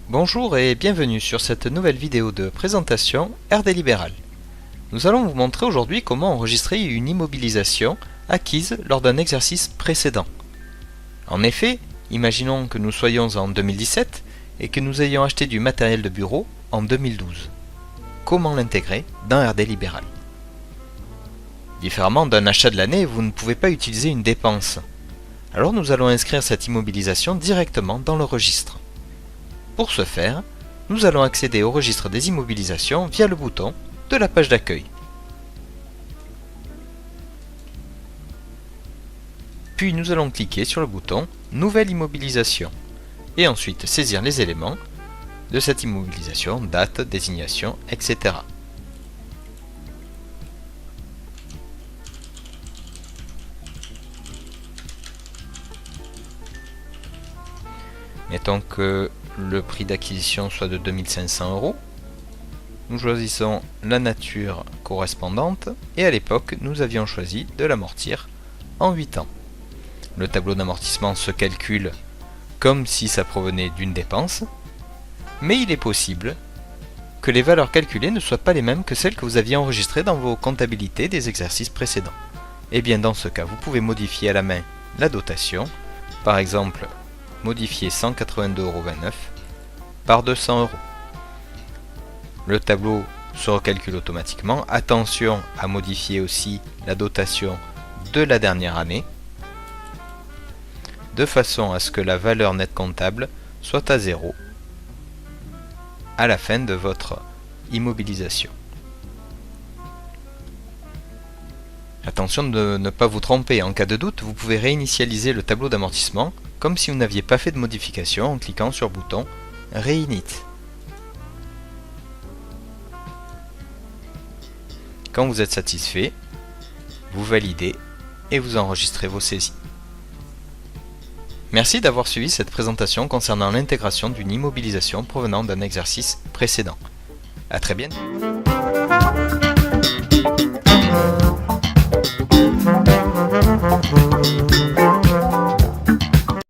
Bonjour et bienvenue sur cette nouvelle vidéo de présentation RD Libéral. Nous allons vous montrer aujourd'hui comment enregistrer une immobilisation acquise lors d'un exercice précédent. En effet, imaginons que nous soyons en 2017 et que nous ayons acheté du matériel de bureau en 2012. Comment l'intégrer dans RD Libéral? Différemment d'un achat de l'année, vous ne pouvez pas utiliser une dépense. Alors nous allons inscrire cette immobilisation directement dans le registre. Pour ce faire, nous allons accéder au registre des immobilisations via le bouton de la page d'accueil. Puis nous allons cliquer sur le bouton Nouvelle immobilisation et ensuite saisir les éléments de cette immobilisation, date, désignation, etc. Mettons que le prix d'acquisition soit de 2500 €. Nous choisissons la nature correspondante et à l'époque nous avions choisi de l'amortir en 8 ans. Le tableau d'amortissement se calcule comme si ça provenait d'une dépense, mais il est possible que les valeurs calculées ne soient pas les mêmes que celles que vous aviez enregistrées dans vos comptabilités des exercices précédents. Et bien dans ce cas, vous pouvez modifier à la main la dotation, par exemple modifier 182,29 € par 200 €. Le tableau se recalcule automatiquement. Attention à modifier aussi la dotation de la dernière année, de façon à ce que la valeur nette comptable soit à 0 à la fin de votre immobilisation. Attention de ne pas vous tromper, en cas de doute, vous pouvez réinitialiser le tableau d'amortissement comme si vous n'aviez pas fait de modification en cliquant sur le bouton Réinit. Quand vous êtes satisfait, vous validez et vous enregistrez vos saisies. Merci d'avoir suivi cette présentation concernant l'intégration d'une immobilisation provenant d'un exercice précédent. À très bientôt.